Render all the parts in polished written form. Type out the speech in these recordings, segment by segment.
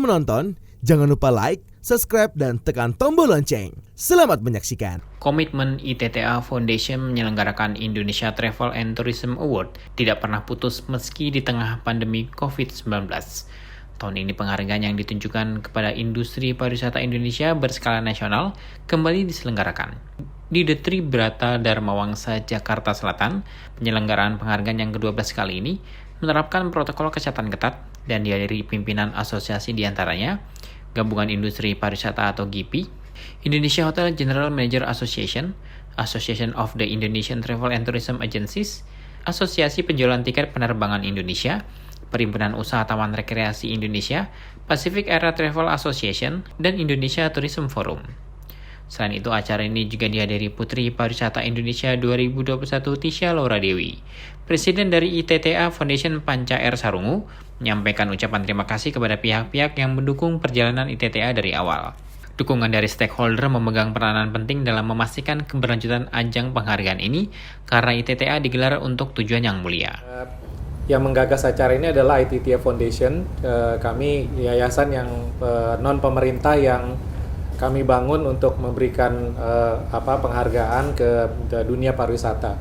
menonton, jangan lupa like, subscribe, dan tekan tombol lonceng. Selamat menyaksikan. Komitmen ITTA Foundation menyelenggarakan Indonesia Travel and Tourism Award tidak pernah putus meski di tengah pandemi COVID-19. Tahun ini penghargaan yang ditunjukkan kepada industri pariwisata Indonesia berskala nasional kembali diselenggarakan. Di The Tree Brata Dharma Wangsa, Jakarta Selatan, penyelenggaraan penghargaan yang ke-12 kali ini menerapkan protokol kesehatan ketat dan dihadiri pimpinan asosiasi diantaranya Gabungan Industri Pariwisata atau GIPI, Indonesia Hotel General Manager Association, Association of the Indonesian Travel and Tourism Agencies, Asosiasi Penjualan Tiket Penerbangan Indonesia, Perhimpunan Usaha Taman Rekreasi Indonesia, Pacific Area Travel Association, dan Indonesia Tourism Forum. Selain itu, acara ini juga dihadiri Putri Pariwisata Indonesia 2021 Tisha Laura Dewi. Presiden dari ITTA Foundation Panca R. Sarungu menyampaikan ucapan terima kasih kepada pihak-pihak yang mendukung perjalanan ITTA dari awal. Dukungan dari stakeholder memegang peranan penting dalam memastikan keberlanjutan ajang penghargaan ini karena ITTA digelar untuk tujuan yang mulia. Yang menggagas acara ini adalah ITTA Foundation. Kami yayasan yang non-pemerintah yang kami bangun untuk memberikan penghargaan ke dunia pariwisata.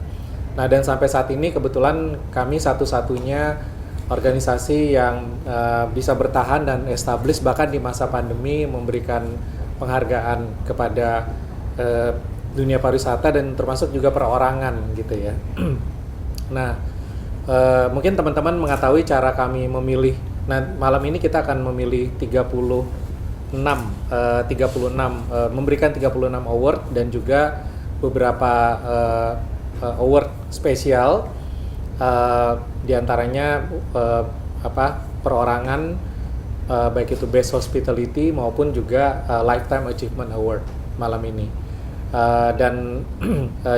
Nah, dan sampai saat ini kebetulan kami satu-satunya organisasi yang bisa bertahan dan establish bahkan di masa pandemi memberikan penghargaan kepada dunia pariwisata dan termasuk juga perorangan gitu ya. Nah, mungkin teman-teman mengetahui cara kami memilih. Nah, malam ini kita akan memilih 36 memberikan 36 award dan juga beberapa award spesial, diantaranya perorangan, baik itu Best Hospitality maupun juga Lifetime Achievement Award malam ini. Dan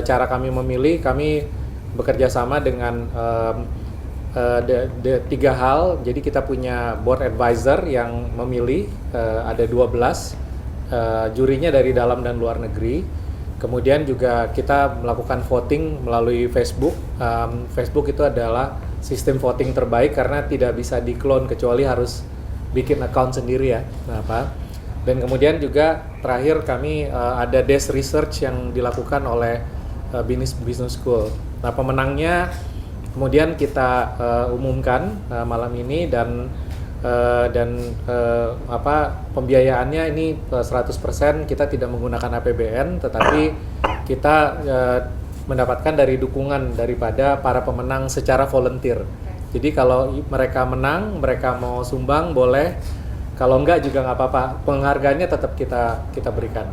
cara kami memilih, kami bekerja sama dengan tiga hal. Jadi kita punya board advisor yang memilih, ada 12, jurinya dari dalam dan luar negeri. Kemudian juga kita melakukan voting melalui Facebook. Facebook itu adalah sistem voting terbaik karena tidak bisa di-clone kecuali harus bikin account sendiri ya. Dan kemudian juga terakhir kami ada desk research yang dilakukan oleh Business School. Nah, pemenangnya kemudian kita umumkan malam ini dan pembiayaannya ini 100% kita tidak menggunakan APBN, tetapi kita mendapatkan dari dukungan daripada para pemenang secara volunteer. Jadi kalau mereka menang, mereka mau sumbang boleh, kalau enggak juga nggak apa-apa, penghargaannya tetap kita berikan.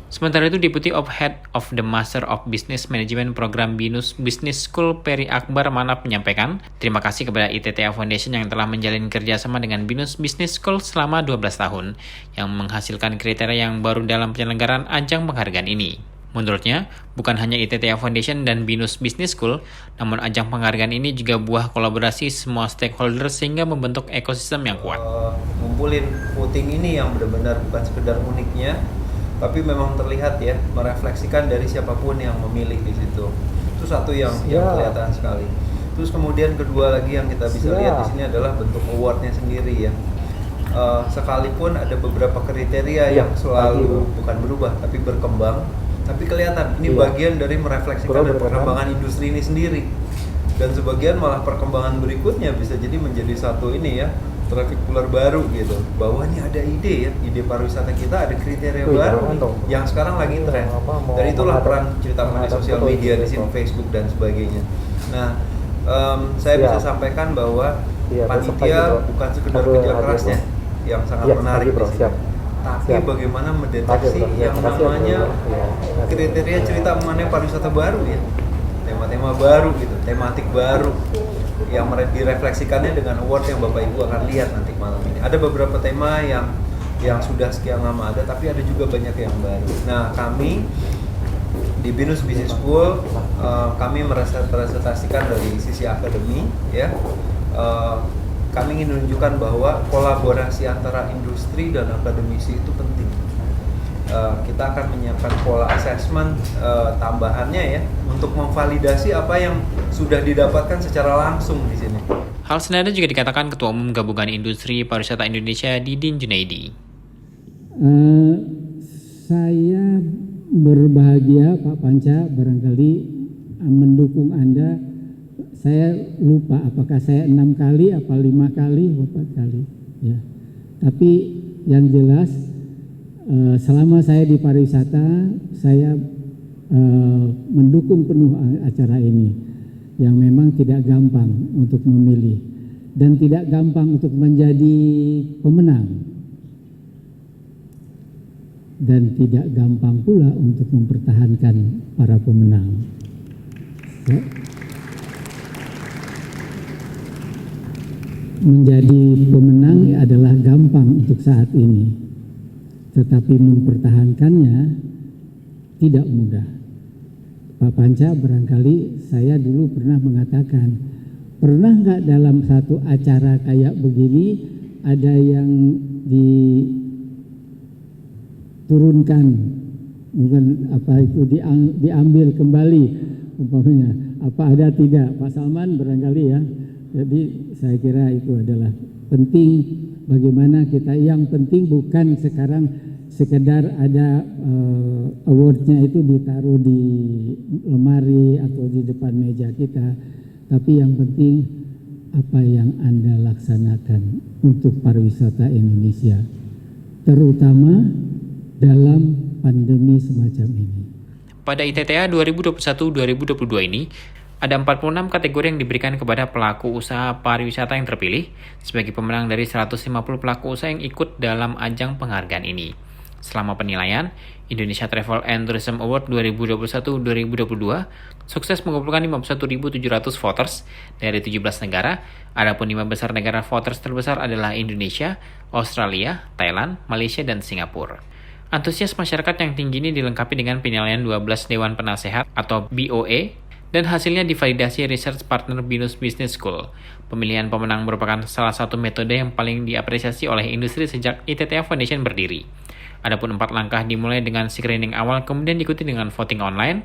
Sementara itu, Deputy of Head of the Master of Business Management Program BINUS Business School Peri Akbar Manap menyampaikan terima kasih kepada ITTA Foundation yang telah menjalin kerjasama dengan BINUS Business School selama 12 tahun yang menghasilkan kriteria yang baru dalam penyelenggaraan ajang penghargaan ini. Menurutnya, bukan hanya ITTA Foundation dan BINUS Business School, namun ajang penghargaan ini juga buah kolaborasi semua stakeholder sehingga membentuk ekosistem yang kuat. Ngumpulin voting ini yang benar-benar bukan sekedar uniknya, tapi memang terlihat ya, merefleksikan dari siapapun yang memilih di situ. Itu satu yang kelihatan sekali. Terus kemudian kedua lagi yang kita bisa lihat di sini adalah bentuk awardnya sendiri ya. Sekalipun ada beberapa kriteria yang selalu bukan berubah tapi berkembang, tapi kelihatan ini bagian dari merefleksikan dan perkembangan industri ini sendiri. Dan sebagian malah perkembangan berikutnya bisa jadi menjadi satu ini ya, traffic puller baru gitu, bahwa ini ada ide pariwisata kita ada kriteria baru yang sekarang lagi tren. Dan itulah peran cerita mengenai sosial media di sini, Facebook dan sebagainya. Nah, saya bisa sampaikan bahwa panitia bukan sekedar kerja kerasnya yang sangat menarik di sini, tapi bagaimana mendeteksi yang namanya kriteria cerita mengenai pariwisata baru ya, tema-tema baru gitu, tematik baru yang direfleksikannya dengan award yang Bapak Ibu akan lihat nanti malam ini. Ada beberapa tema yang sudah sekian lama ada, tapi ada juga banyak yang baru. Nah, kami di BINUS Business School kami merepresentasikan dari sisi akademi ya. Kami ingin menunjukkan bahwa kolaborasi antara industri dan akademisi itu penting. Kita akan menyiapkan pola assessment tambahannya ya untuk memvalidasi apa yang sudah didapatkan secara langsung di sini. Hal senada juga dikatakan Ketua Umum Gabungan Industri Pariwisata Indonesia Didin Junaidi. Saya berbahagia Pak Panca, barangkali mendukung Anda. Saya lupa apakah saya 6 kali, apa 5 kali, 4 kali. Ya. Tapi yang jelas selama saya di pariwisata, saya mendukung penuh acara ini yang memang tidak gampang untuk memilih dan tidak gampang untuk menjadi pemenang dan tidak gampang pula untuk mempertahankan para pemenang. Menjadi pemenang adalah gampang untuk saat ini, tetapi mempertahankannya tidak mudah. Pak Panca, barangkali saya dulu pernah mengatakan, pernah nggak dalam satu acara kayak begini ada yang diturunkan, mungkin apa itu diambil kembali, umpamanya, apa ada tidak? Pak Salman barangkali ya. Jadi saya kira itu adalah penting, bagaimana kita, yang penting bukan sekarang sekedar ada awardnya itu ditaruh di lemari atau di depan meja kita, tapi yang penting apa yang Anda laksanakan untuk pariwisata Indonesia, terutama dalam pandemi semacam ini. Pada ITTA 2021-2022 ini, ada 46 kategori yang diberikan kepada pelaku usaha pariwisata yang terpilih sebagai pemenang dari 150 pelaku usaha yang ikut dalam ajang penghargaan ini. Selama penilaian, Indonesia Travel and Tourism Award 2021-2022 sukses mengumpulkan 51.700 voters dari 17 negara. Adapun 5 besar negara voters terbesar adalah Indonesia, Australia, Thailand, Malaysia, dan Singapura. Antusias masyarakat yang tinggi ini dilengkapi dengan penilaian 12 Dewan Penasehat atau BOE dan hasilnya divalidasi Research Partner Binus Business School. Pemilihan pemenang merupakan salah satu metode yang paling diapresiasi oleh industri sejak ITTA Foundation berdiri. Adapun 4 langkah dimulai dengan screening awal, kemudian diikuti dengan voting online,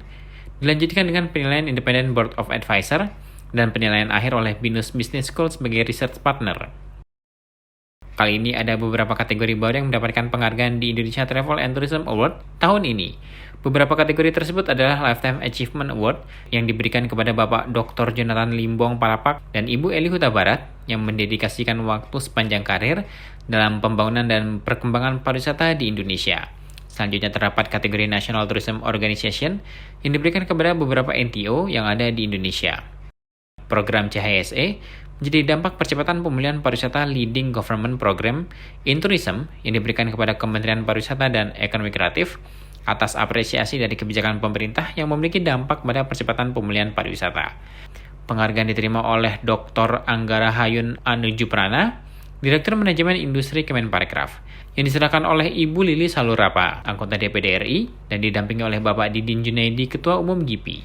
dilanjutkan dengan penilaian Independent Board of Advisor, dan penilaian akhir oleh Binus Business School sebagai Research Partner. Kali ini ada beberapa kategori baru yang mendapatkan penghargaan di Indonesia Travel and Tourism Award tahun ini. Beberapa kategori tersebut adalah Lifetime Achievement Award yang diberikan kepada Bapak Dr. Jonathan Limbong Parapak dan Ibu Eli Huta Barat yang mendedikasikan waktu sepanjang karir dalam pembangunan dan perkembangan pariwisata di Indonesia. Selanjutnya terdapat kategori National Tourism Organization yang diberikan kepada beberapa NTO yang ada di Indonesia. Program CHSE menjadi dampak percepatan pemulihan pariwisata Leading Government Program in Tourism yang diberikan kepada Kementerian Pariwisata dan Ekonomi Kreatif atas apresiasi dari kebijakan pemerintah yang memiliki dampak pada percepatan pemulihan pariwisata. Penghargaan diterima oleh Dr. Anggara Hayun Anujuprana, Direktur Manajemen Industri Kemenparekraf, yang diserahkan oleh Ibu Lili Salurapa, anggota DPD RI, dan didampingi oleh Bapak Didin Junaidi, Ketua Umum GIPI.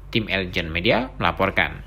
Tim Elgen Media melaporkan.